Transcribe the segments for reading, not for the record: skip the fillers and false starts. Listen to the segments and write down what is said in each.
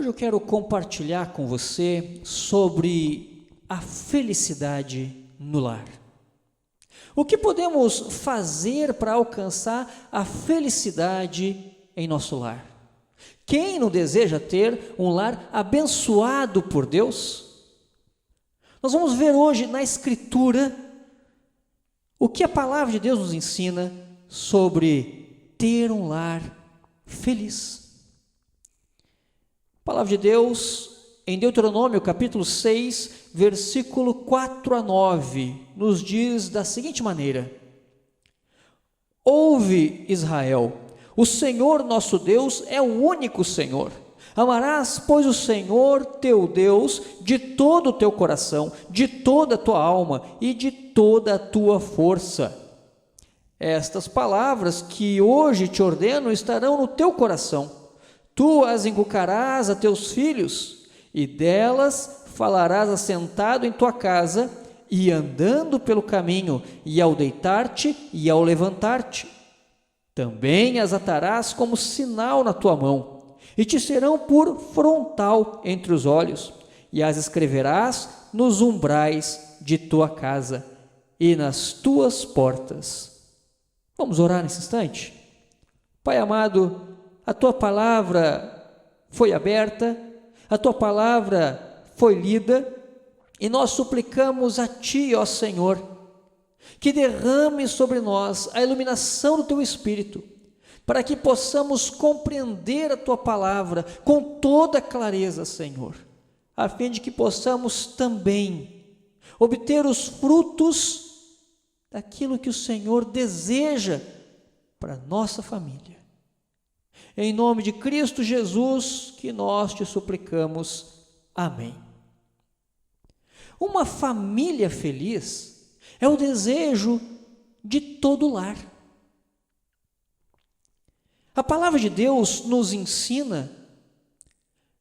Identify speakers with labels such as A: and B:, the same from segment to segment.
A: Hoje eu quero compartilhar com você sobre a felicidade no lar. O que podemos fazer para alcançar a felicidade em nosso lar? Quem não deseja ter um lar abençoado por Deus? Nós vamos ver hoje na Escritura o que a palavra de Deus nos ensina sobre ter um lar feliz. A palavra de Deus, em Deuteronômio capítulo 6, versículo 4 a 9, nos diz da seguinte maneira: Ouve, Israel, o Senhor nosso Deus é o único Senhor. Amarás, pois, o Senhor teu Deus de todo o teu coração, de toda a tua alma e de toda a tua força. Estas palavras que hoje te ordeno estarão no teu coração. Tu as inculcarás a teus filhos, e delas falarás assentado em tua casa, e andando pelo caminho, e ao deitar-te e ao levantar-te. Também as atarás como sinal na tua mão, e te serão por frontal entre os olhos, e as escreverás nos umbrais de tua casa e nas tuas portas. Vamos orar nesse instante? Pai amado, a tua palavra foi aberta, a tua palavra foi lida, e nós suplicamos a ti, ó Senhor, que derrame sobre nós a iluminação do teu Espírito, para que possamos compreender a tua palavra com toda clareza, Senhor, a fim de que possamos também obter os frutos daquilo que o Senhor deseja para a nossa família. Em nome de Cristo Jesus, que nós te suplicamos. Amém. Uma família feliz é o desejo de todo lar. A palavra de Deus nos ensina,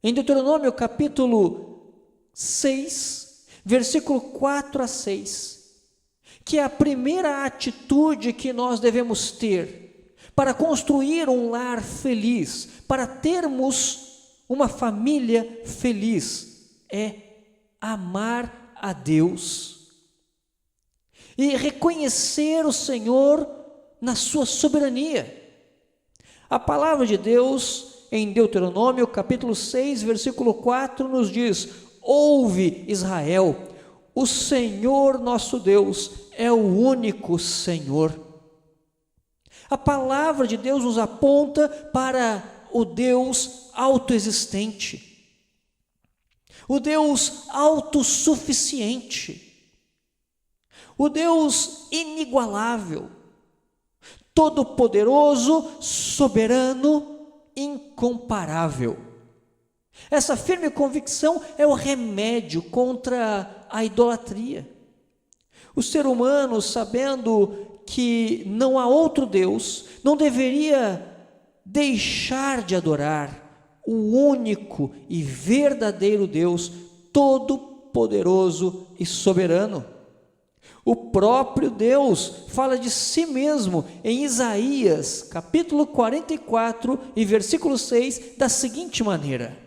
A: em Deuteronômio capítulo 6, versículo 4 a 6, que a primeira atitude que nós devemos ter para construir um lar feliz, para termos uma família feliz, é amar a Deus e reconhecer o Senhor na sua soberania. A palavra de Deus, em Deuteronômio capítulo 6, versículo 4, nos diz: Ouve, Israel, o Senhor nosso Deus é o único Senhor. A palavra de Deus nos aponta para o Deus autoexistente, o Deus autossuficiente, o Deus inigualável, todo-poderoso, soberano, incomparável. Essa firme convicção é o remédio contra a idolatria. O ser humano, sabendo que não há outro Deus, não deveria deixar de adorar o único e verdadeiro Deus, todo-poderoso e soberano. O próprio Deus fala de si mesmo em Isaías, capítulo 44 e versículo 6, da seguinte maneira: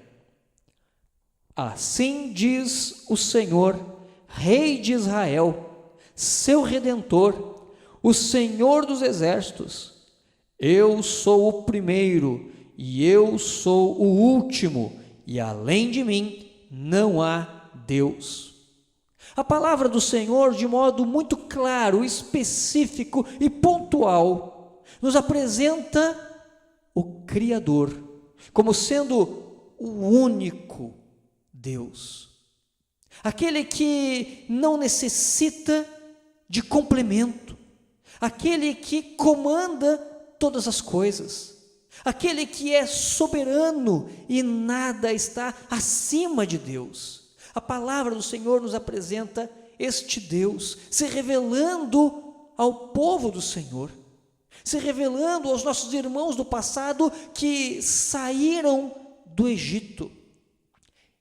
A: Assim diz o Senhor, Rei de Israel, seu Redentor, o Senhor dos exércitos. Eu sou o primeiro e eu sou o último, e além de mim não há Deus. A palavra do Senhor, de modo muito claro, específico e pontual, nos apresenta o Criador como sendo o único Deus, aquele que não necessita de complemento, aquele que comanda todas as coisas, aquele que é soberano e nada está acima de Deus. A palavra do Senhor nos apresenta este Deus se revelando ao povo do Senhor, se revelando aos nossos irmãos do passado que saíram do Egito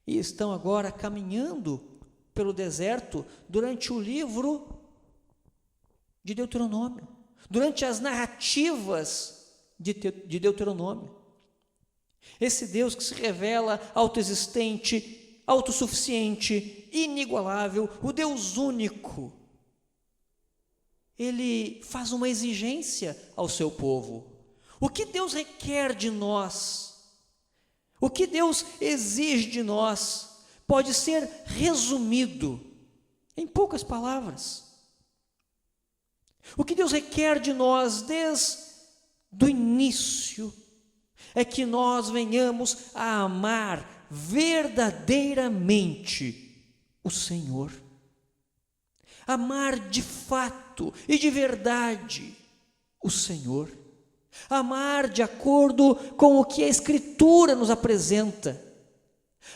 A: e estão agora caminhando pelo deserto durante o livro de Deuteronômio, durante as narrativas de Deuteronômio. Esse Deus que se revela autoexistente, autossuficiente, inigualável, o Deus único, ele faz uma exigência ao seu povo. O que Deus requer de nós, o que Deus exige de nós, pode ser resumido em poucas palavras. O que Deus requer de nós desde o início é que nós venhamos a amar verdadeiramente o Senhor, amar de fato e de verdade o Senhor, amar de acordo com o que a Escritura nos apresenta,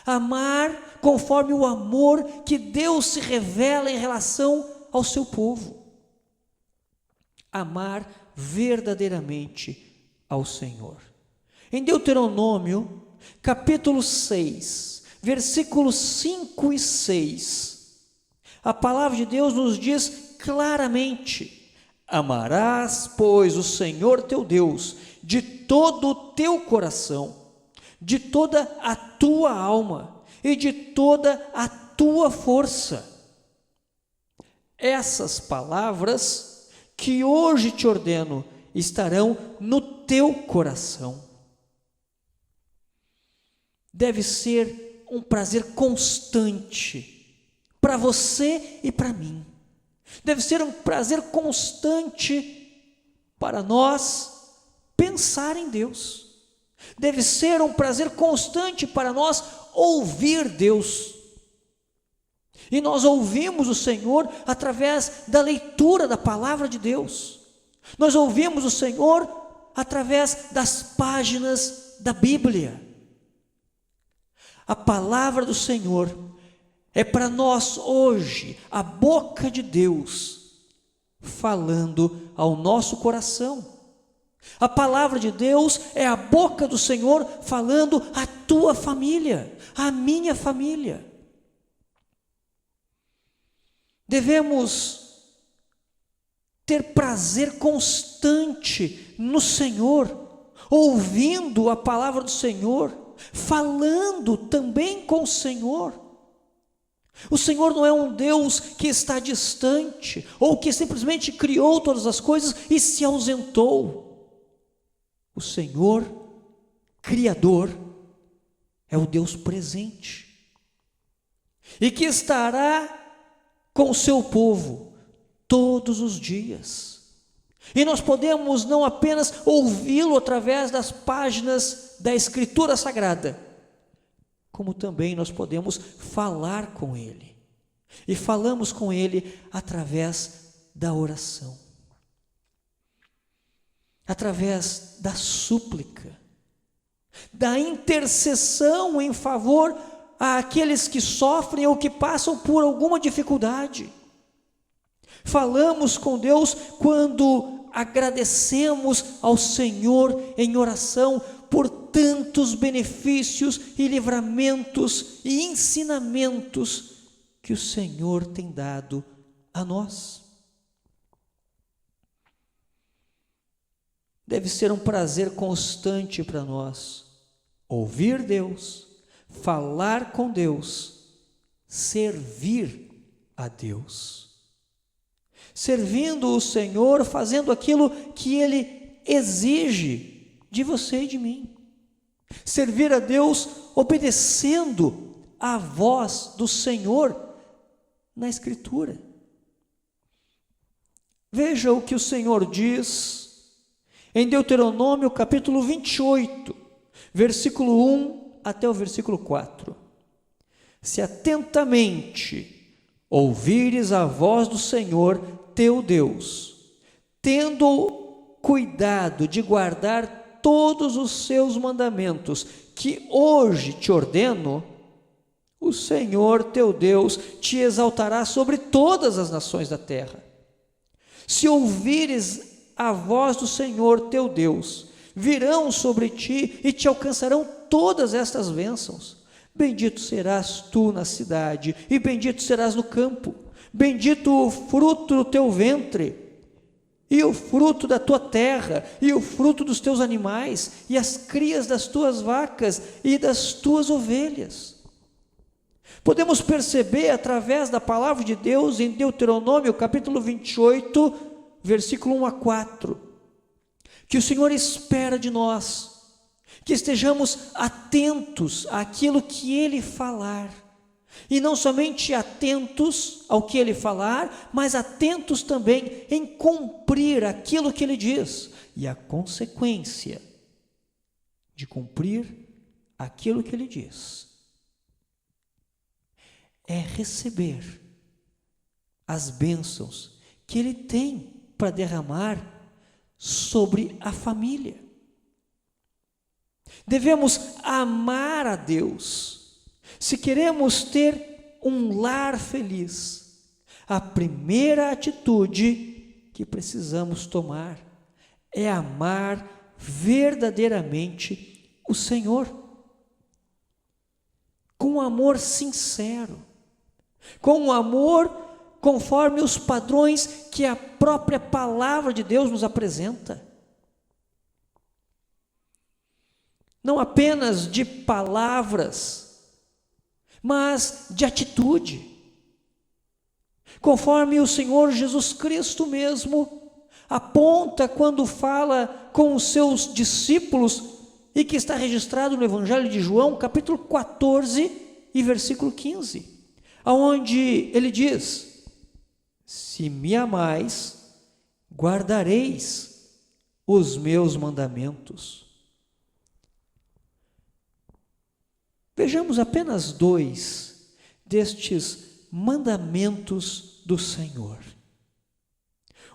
A: amar conforme o amor que Deus se revela em relação ao seu povo, amar verdadeiramente ao Senhor. Em Deuteronômio, capítulo 6, versículos 5 e 6, a palavra de Deus nos diz claramente: amarás, pois, o Senhor teu Deus de todo o teu coração, de toda a tua alma e de toda a tua força. Essas palavras que hoje te ordeno estarão no teu coração. Deve ser um prazer constante para você e para mim. Deve ser um prazer constante para nós pensar em Deus. Deve ser um prazer constante para nós ouvir Deus. E nós ouvimos o Senhor através da leitura da palavra de Deus. Nós ouvimos o Senhor através das páginas da Bíblia. A palavra do Senhor é para nós hoje a boca de Deus falando ao nosso coração. A palavra de Deus é a boca do Senhor falando à tua família, à minha família. Devemos ter prazer constante no Senhor, ouvindo a palavra do Senhor, falando também com o Senhor. O Senhor não é um Deus que está distante, ou que simplesmente criou todas as coisas e se ausentou. O Senhor, Criador, é o Deus presente, e que estará com o seu povo todos os dias. E nós podemos não apenas ouvi-lo através das páginas da Escritura Sagrada, como também nós podemos falar com Ele. E falamos com Ele através da oração, através da súplica, da intercessão em favor àqueles que sofrem ou que passam por alguma dificuldade. Falamos com Deus quando agradecemos ao Senhor em oração por tantos benefícios e livramentos e ensinamentos que o Senhor tem dado a nós. Deve ser um prazer constante para nós ouvir Deus, falar com Deus, servir a Deus. servindo o Senhor, fazendo aquilo que Ele exige de você e de mim. Servir a Deus obedecendo à voz do Senhor na Escritura. Veja o que o Senhor diz em Deuteronômio capítulo 28, versículo 1 até o versículo 4. Se atentamente ouvires a voz do Senhor teu Deus, tendo cuidado de guardar todos os seus mandamentos que hoje te ordeno, o Senhor teu Deus te exaltará sobre todas as nações da terra. Se ouvires a voz do Senhor teu Deus, virão sobre ti e te alcançarão todas estas bênçãos. Bendito serás tu na cidade, e bendito serás no campo. Bendito o fruto do teu ventre, e o fruto da tua terra, e o fruto dos teus animais, e as crias das tuas vacas e das tuas ovelhas. Podemos perceber através da palavra de Deus em Deuteronômio capítulo 28, versículo 1 a 4, que o Senhor espera de nós que estejamos atentos àquilo que Ele falar, e não somente atentos ao que Ele falar, mas atentos também em cumprir aquilo que Ele diz, e a consequência de cumprir aquilo que Ele diz é receber as bênçãos que Ele tem para derramar sobre a família. Devemos amar a Deus. Se queremos ter um lar feliz, a primeira atitude que precisamos tomar é amar verdadeiramente o Senhor, com um amor sincero, com um amor conforme os padrões que a própria palavra de Deus nos apresenta. Não apenas de palavras, mas de atitude, conforme o Senhor Jesus Cristo mesmo aponta quando fala com os seus discípulos, e que está registrado no Evangelho de João, capítulo 14 e versículo 15, aonde ele diz: se me amais, guardareis os meus mandamentos. Vejamos apenas 2 destes mandamentos do Senhor.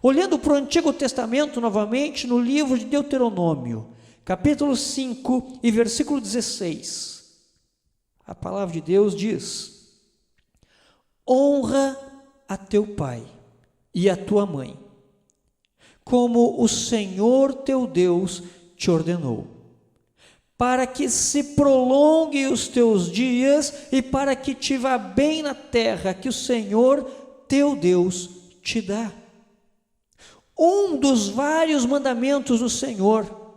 A: Olhando para o Antigo Testamento novamente, no livro de Deuteronômio, capítulo 5 e versículo 16, a palavra de Deus diz: honra a teu pai e a tua mãe, como o Senhor teu Deus te ordenou, para que se prolongue os teus dias e para que te vá bem na terra que o Senhor teu Deus te dá. Um dos vários mandamentos do Senhor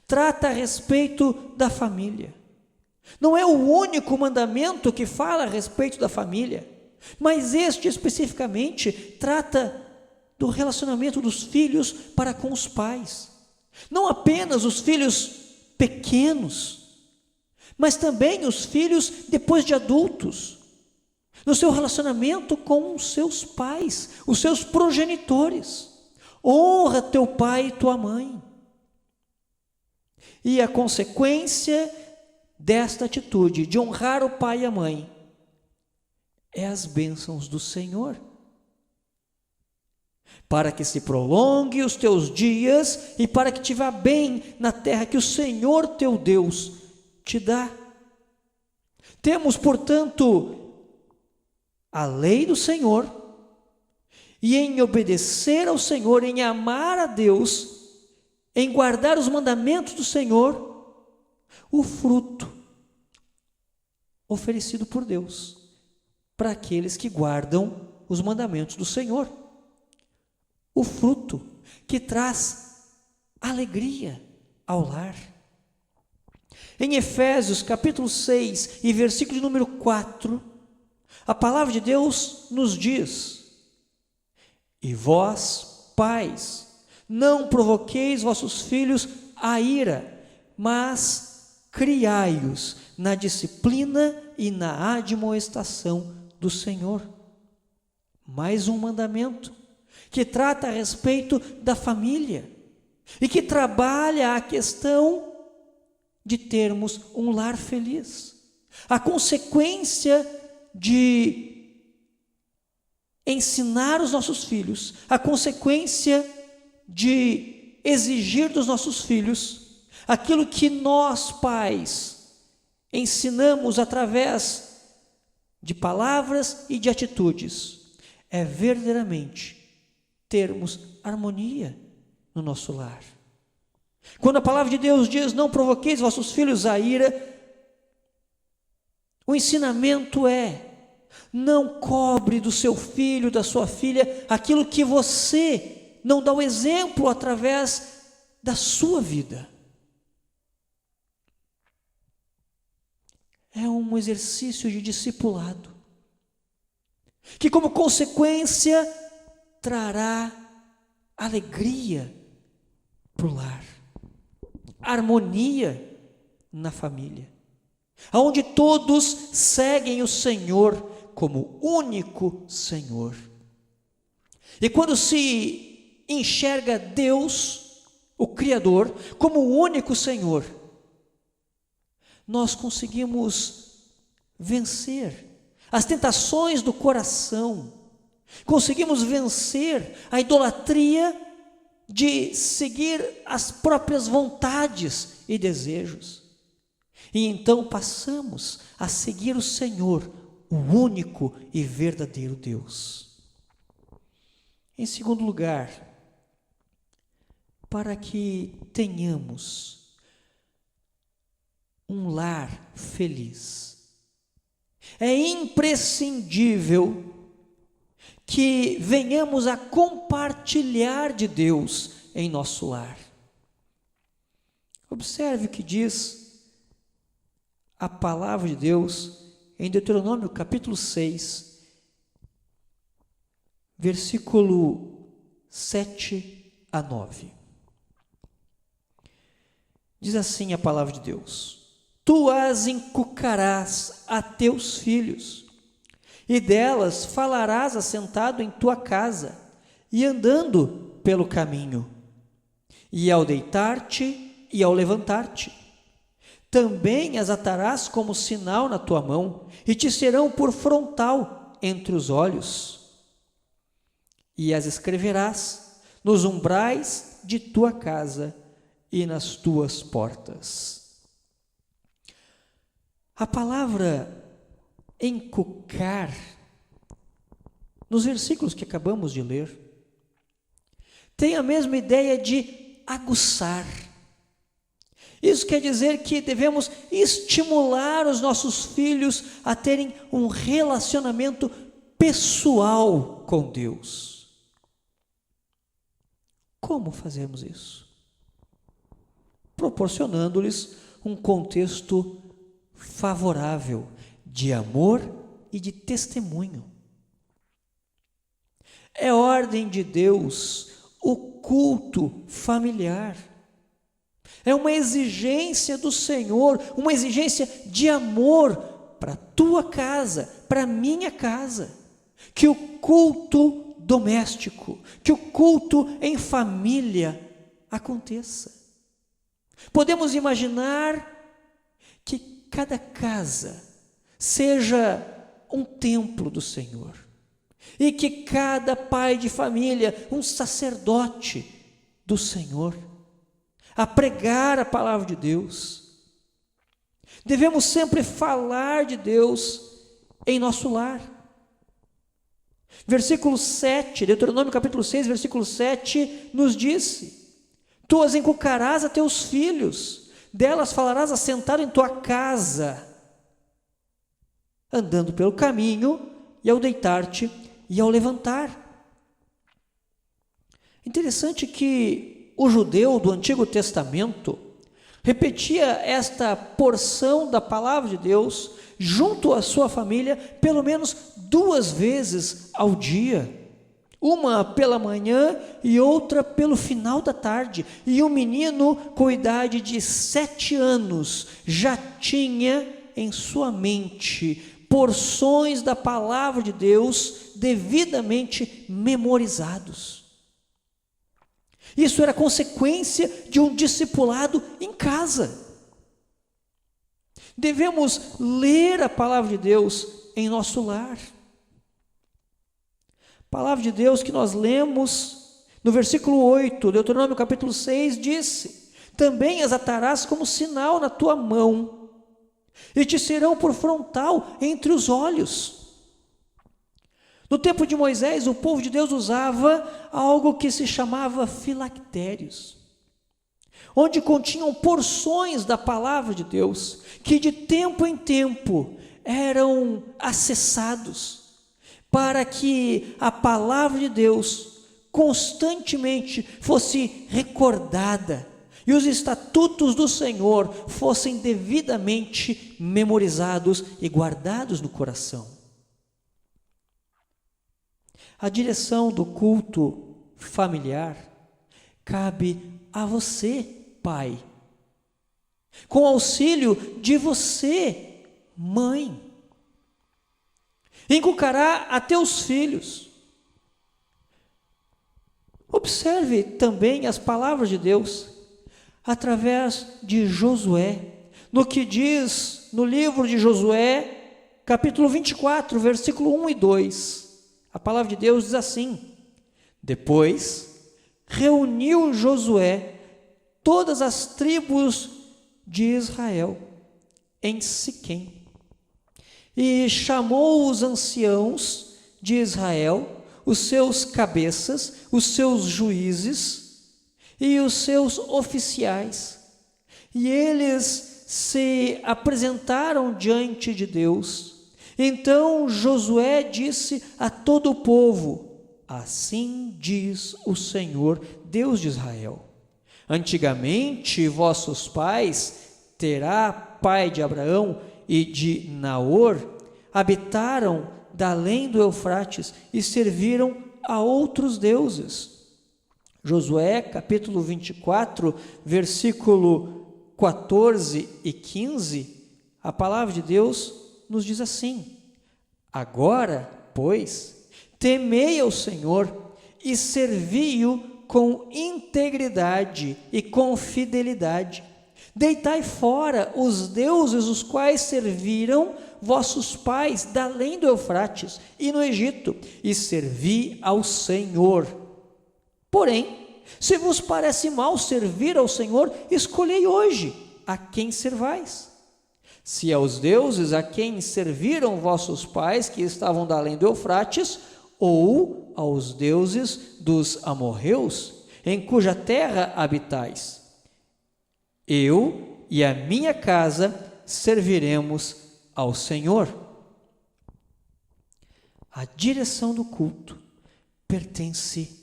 A: trata a respeito da família. Não é o único mandamento que fala a respeito da família, mas este especificamente trata do relacionamento dos filhos para com os pais. Não apenas os filhos pequenos, mas também os filhos depois de adultos, no seu relacionamento com os seus pais, os seus progenitores. Honra teu pai e tua mãe. E a consequência desta atitude de honrar o pai e a mãe é as bênçãos do Senhor, para que se prolongue os teus dias e para que te vá bem na terra que o Senhor teu Deus te dá. Temos, portanto, a lei do Senhor, e em obedecer ao Senhor, em amar a Deus, em guardar os mandamentos do Senhor, o fruto oferecido por Deus para aqueles que guardam os mandamentos do Senhor. O fruto que traz alegria ao lar. Em Efésios capítulo 6 e versículo de número 4, a palavra de Deus nos diz: E vós, pais, não provoqueis vossos filhos a ira, mas criai-os na disciplina e na admoestação do Senhor. Mais um mandamento que trata a respeito da família e que trabalha a questão de termos um lar feliz. A consequência de ensinar os nossos filhos, a consequência de exigir dos nossos filhos aquilo que nós, pais, ensinamos através de palavras e de atitudes, é verdadeiramente termos harmonia no nosso lar. Quando a palavra de Deus diz: não provoqueis vossos filhos a ira, o ensinamento é: não cobre do seu filho, da sua filha, aquilo que você não dá o exemplo através da sua vida. É um exercício de discipulado, que como consequência trará alegria para o lar, harmonia na família, onde todos seguem o Senhor como único Senhor. E quando se enxerga Deus, o Criador, como o único Senhor, nós conseguimos vencer as tentações do coração, conseguimos vencer a idolatria de seguir as próprias vontades e desejos. E então passamos a seguir o Senhor, o único e verdadeiro Deus. Em segundo lugar, para que tenhamos um lar feliz, é imprescindível que venhamos a compartilhar de Deus em nosso lar. Observe o que diz a palavra de Deus em Deuteronômio capítulo 6, versículo 7 a 9. Diz assim a palavra de Deus: tu as inculcarás a teus filhos, e delas falarás assentado em tua casa, e andando pelo caminho, e ao deitar-te e ao levantar-te. Também as atarás como sinal na tua mão, e te serão por frontal entre os olhos. E as escreverás nos umbrais de tua casa e nas tuas portas. A palavra encucar, nos versículos que acabamos de ler, tem a mesma ideia de aguçar. Isso quer dizer que devemos estimular os nossos filhos a terem um relacionamento pessoal com Deus. Como fazemos isso? Proporcionando-lhes um contexto favorável de amor e de testemunho. É ordem de Deus o culto familiar. É uma exigência do Senhor, uma exigência de amor para a tua casa, para a minha casa, que o culto doméstico, que o culto em família aconteça. Podemos imaginar que cada casa seja um templo do Senhor, e que cada pai de família, um sacerdote do Senhor, a pregar a palavra de Deus. Devemos sempre falar de Deus em nosso lar. Versículo 7, Deuteronômio capítulo 6, versículo 7, nos disse: tu as inculcarás a teus filhos, delas falarás assentado em tua casa, andando pelo caminho, e ao deitar-te e ao levantar. Interessante que o judeu do Antigo Testamento repetia esta porção da palavra de Deus junto à sua família pelo menos 2 vezes ao dia. uma pela manhã e outra pelo final da tarde. E o menino, com idade de 7 anos, já tinha em sua mente porções da palavra de Deus devidamente memorizados. Isso era consequência de um discipulado em casa. Devemos ler a palavra de Deus em nosso lar. Palavra de Deus que nós lemos no versículo 8, Deuteronômio capítulo 6, disse: também as atarás como sinal na tua mão, e te serão por frontal entre os olhos. No tempo de Moisés, o povo de Deus usava algo que se chamava filactérios, onde continham porções da palavra de Deus, que de tempo em tempo eram acessados, para que a palavra de Deus constantemente fosse recordada e os estatutos do Senhor fossem devidamente memorizados e guardados no coração. A direção do culto familiar cabe a você, pai, com auxílio de você, mãe. Inculcará a teus filhos. Observe também as palavras de Deus através de Josué, no que diz no livro de Josué, capítulo 24, versículo 1 e 2. A palavra de Deus diz assim: depois reuniu Josué todas as tribos de Israel em Siquém, e chamou os anciãos de Israel, os seus cabeças, os seus juízes e os seus oficiais. E eles se apresentaram diante de Deus. Então Josué disse a todo o povo: assim diz o Senhor, Deus de Israel: antigamente vossos pais, Terá, pai de Abraão, e de Naor, habitaram da além do Eufrates e serviram a outros deuses. Josué capítulo 24, versículo 14 e 15, a palavra de Deus nos diz assim: agora, pois, temei ao Senhor e servi-o com integridade e com fidelidade. Deitai fora os deuses os quais serviram vossos pais da além do Eufrates e no Egito, e servi ao Senhor. Porém, se vos parece mal servir ao Senhor, escolhei hoje a quem servais. Se aos deuses a quem serviram vossos pais, que estavam da além do Eufrates, ou aos deuses dos amorreus, em cuja terra habitais. Eu e a minha casa serviremos ao Senhor. A direção do culto pertence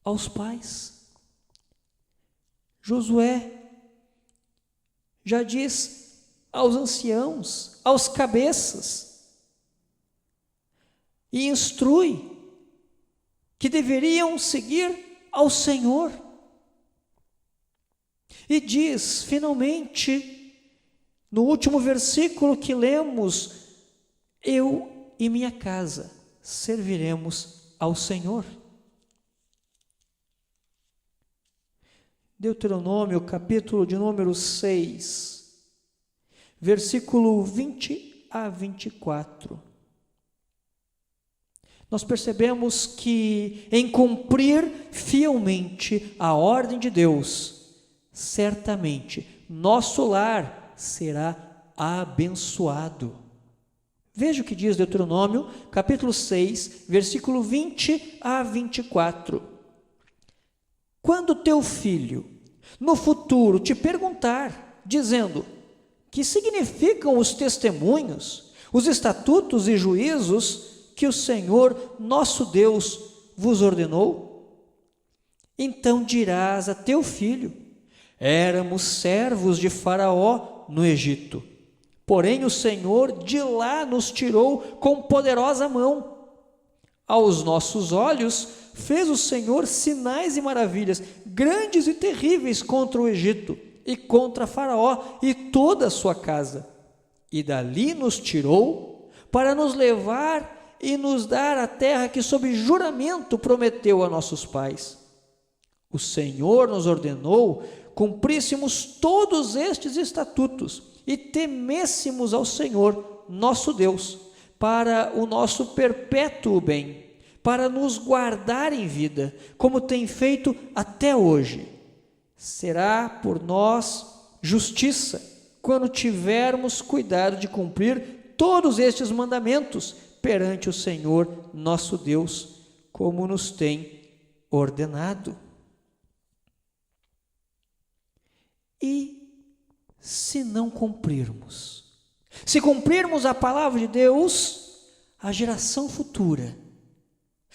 A: aos pais. Josué já diz aos anciãos, aos cabeças, e instrui que deveriam seguir ao Senhor. E diz, finalmente, no último versículo que lemos: eu e minha casa serviremos ao Senhor. Deuteronômio, capítulo de número 6, versículo 20 a 24. Nós percebemos que em cumprir fielmente a ordem de Deus, certamente nosso lar será abençoado. Veja o que diz Deuteronômio, capítulo 6, versículo 20 a 24. Quando teu filho, no futuro, te perguntar, dizendo: que significam os testemunhos, os estatutos e juízos que o Senhor, nosso Deus, vos ordenou? Então dirás a teu filho: éramos servos de Faraó no Egito, porém o Senhor de lá nos tirou com poderosa mão. aos nossos olhos, fez o Senhor sinais e maravilhas, grandes e terríveis contra o Egito, e contra Faraó e toda a sua casa. E dali nos tirou, para nos levar e nos dar a terra que sob juramento prometeu a nossos pais. O Senhor nos ordenou cumpríssemos todos estes estatutos e temêssemos ao Senhor, nosso Deus, para o nosso perpétuo bem, para nos guardar em vida, como tem feito até hoje. Será por nós justiça, quando tivermos cuidado de cumprir todos estes mandamentos perante o Senhor, nosso Deus, como nos tem ordenado. E se não cumprirmos? Se cumprirmos a palavra de Deus, a geração futura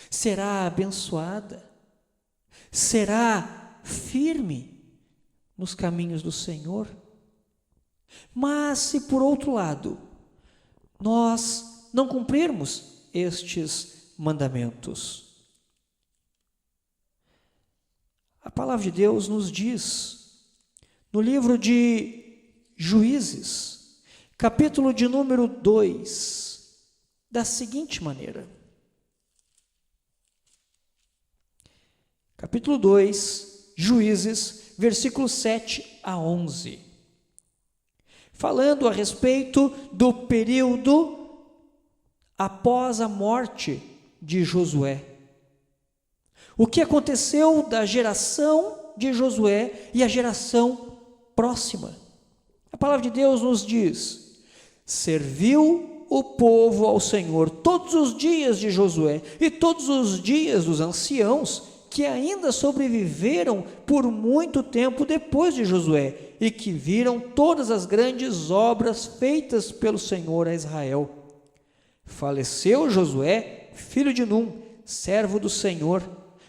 A: será abençoada, será firme nos caminhos do Senhor. Mas se por outro lado, nós não cumprirmos estes mandamentos, a palavra de Deus nos diz, no livro de Juízes, capítulo de número 2, da seguinte maneira. Capítulo 2, Juízes, versículos 7 a 11. Falando a respeito do período após a morte de Josué. O que aconteceu da geração de Josué e a geração próxima. A palavra de Deus nos diz: serviu o povo ao Senhor todos os dias de Josué e todos os dias dos anciãos que ainda sobreviveram por muito tempo depois de Josué e que viram todas as grandes obras feitas pelo Senhor a Israel. Faleceu Josué, filho de Num, servo do Senhor,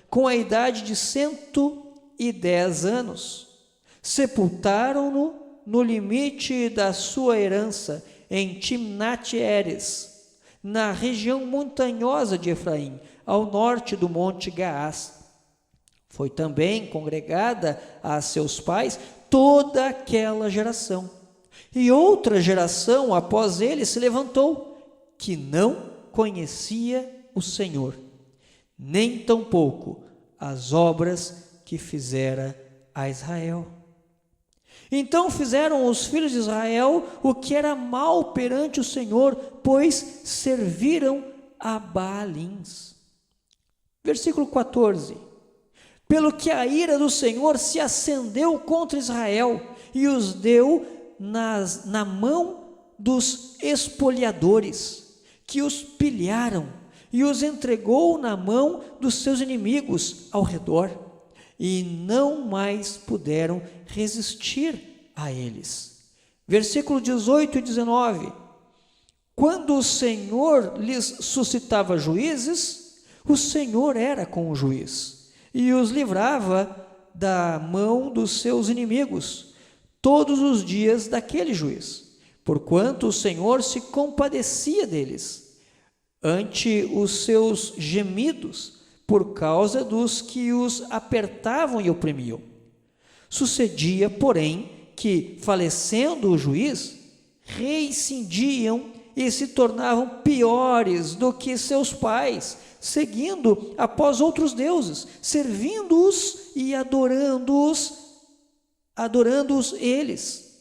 A: com a idade de 110 anos. Sepultaram-no no limite da sua herança, em Timnat-Heres, na região montanhosa de Efraim, ao norte do monte Gaás. Foi também congregada a seus pais toda aquela geração. E outra geração após ele se levantou, que não conhecia o Senhor, nem tampouco as obras que fizera a Israel. Então fizeram os filhos de Israel o que era mal perante o Senhor, pois serviram a Baalins. Versículo 14. Pelo que a ira do Senhor se acendeu contra Israel e os deu na mão dos espoliadores, que os pilharam, e os entregou na mão dos seus inimigos ao redor, e não mais puderam resistir a eles. Versículo 18 e 19. Quando o Senhor lhes suscitava juízes, o Senhor era com o juiz, e os livrava da mão dos seus inimigos, todos os dias daquele juiz, porquanto o Senhor se compadecia deles, ante os seus gemidos, por causa dos que os apertavam e oprimiam. Sucedia, porém, que, falecendo o juiz, reincindiam e se tornavam piores do que seus pais, seguindo após outros deuses, servindo-os e adorando-os eles.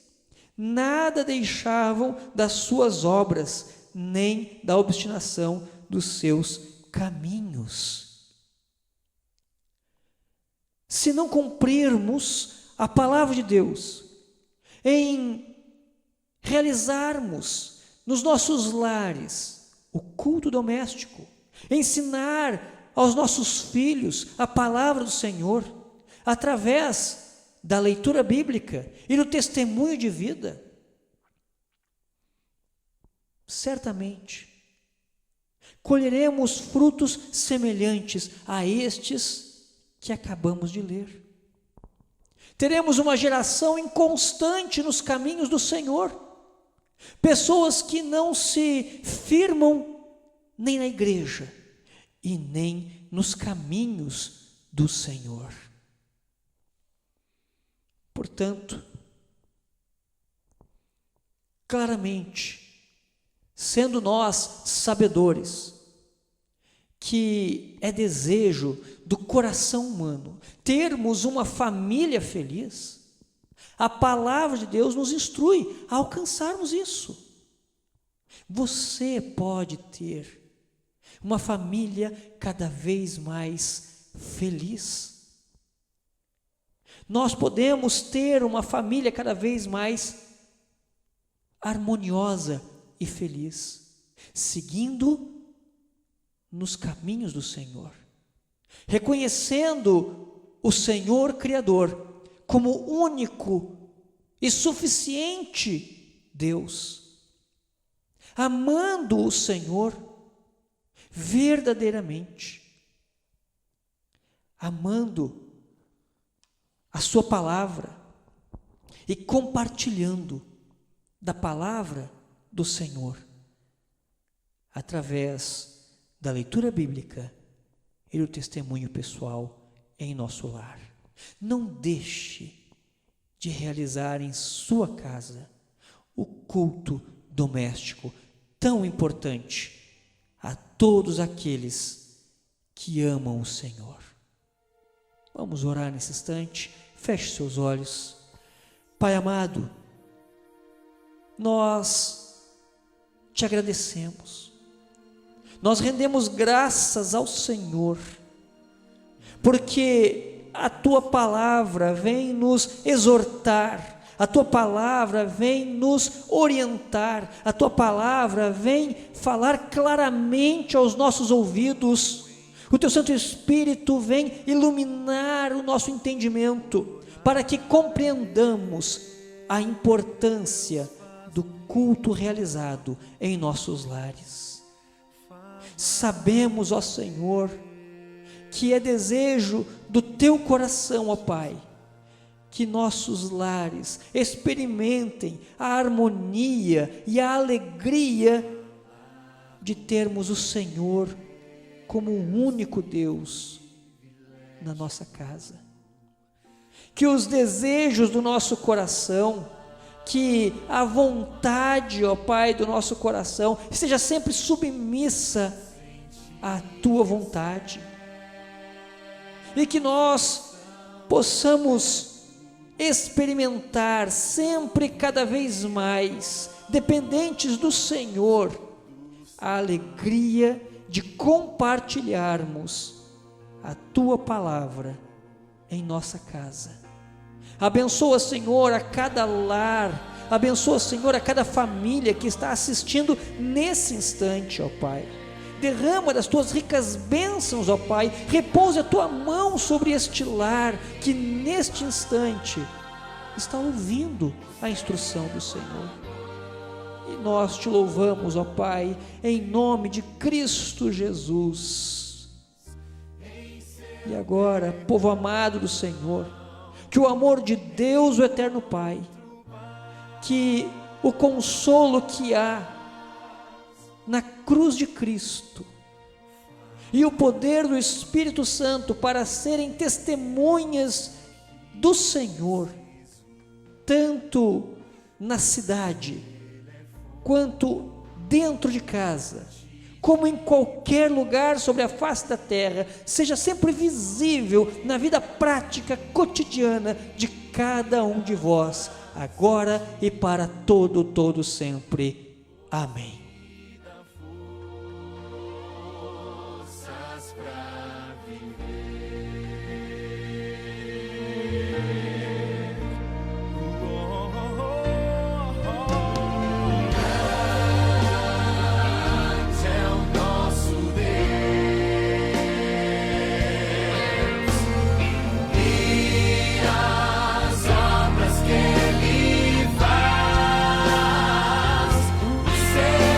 A: Nada deixavam das suas obras, nem da obstinação dos seus caminhos. Se não cumprirmos a palavra de Deus, em realizarmos nos nossos lares o culto doméstico, ensinar aos nossos filhos a palavra do Senhor, através da leitura bíblica e do testemunho de vida, certamente colheremos frutos semelhantes a estes que acabamos de ler. Teremos uma geração inconstante nos caminhos do Senhor, pessoas que não se firmam nem na igreja e nem nos caminhos do Senhor. Portanto, claramente, sendo nós sabedores que é desejo do coração humano termos uma família feliz, a palavra de Deus nos instrui a alcançarmos isso. Você pode ter uma família cada vez mais feliz. Nós podemos ter uma família cada vez mais harmoniosa e feliz, seguindo nos caminhos do Senhor, reconhecendo o Senhor Criador como único e suficiente Deus, amando o Senhor verdadeiramente, amando a sua palavra e compartilhando da palavra do Senhor através da leitura bíblica e do testemunho pessoal em nosso lar. Não deixe de realizar em sua casa o culto doméstico tão importante a todos aqueles que amam o Senhor. Vamos orar nesse instante. Feche seus olhos. Pai amado, nós te agradecemos. Nós rendemos graças ao Senhor, porque a tua palavra vem nos exortar, a tua palavra vem nos orientar, a tua palavra vem falar claramente aos nossos ouvidos. O teu Santo Espírito vem iluminar o nosso entendimento, para que compreendamos a importância do culto realizado em nossos lares. Sabemos, ó Senhor, que é desejo do teu coração, ó Pai, que nossos lares experimentem a harmonia e a alegria de termos o Senhor como o único Deus na nossa casa. Que os desejos do nosso coração, que a vontade, ó Pai, do nosso coração esteja sempre submissa à tua vontade, e que nós possamos experimentar sempre cada vez mais, dependentes do Senhor, a alegria de compartilharmos a tua palavra em nossa casa. Abençoa, Senhor, a cada lar, abençoa, Senhor, a cada família que está assistindo nesse instante, ó Pai. Derrama das tuas ricas bênçãos, ó Pai, repouse a tua mão sobre este lar que neste instante está ouvindo a instrução do Senhor. E nós te louvamos, ó Pai, em nome de Cristo Jesus. E agora, povo amado do Senhor, que o amor de Deus, o eterno Pai, que o consolo que há na cruz de Cristo e o poder do Espírito Santo para serem testemunhas do Senhor, tanto na cidade, quanto dentro de casa, como em qualquer lugar sobre a face da terra, seja sempre visível na vida prática, cotidiana de cada um de vós, agora e para todo sempre. Amém.
B: Say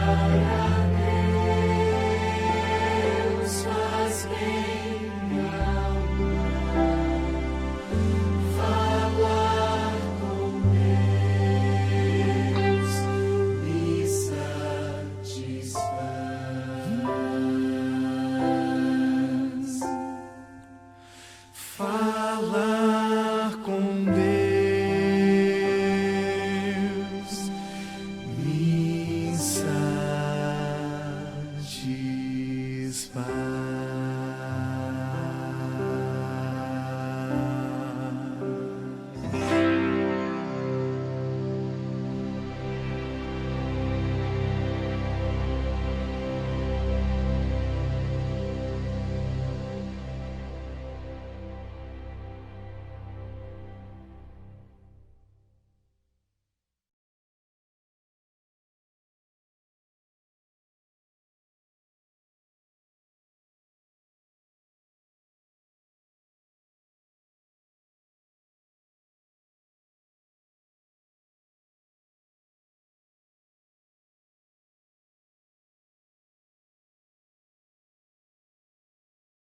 B: Amém.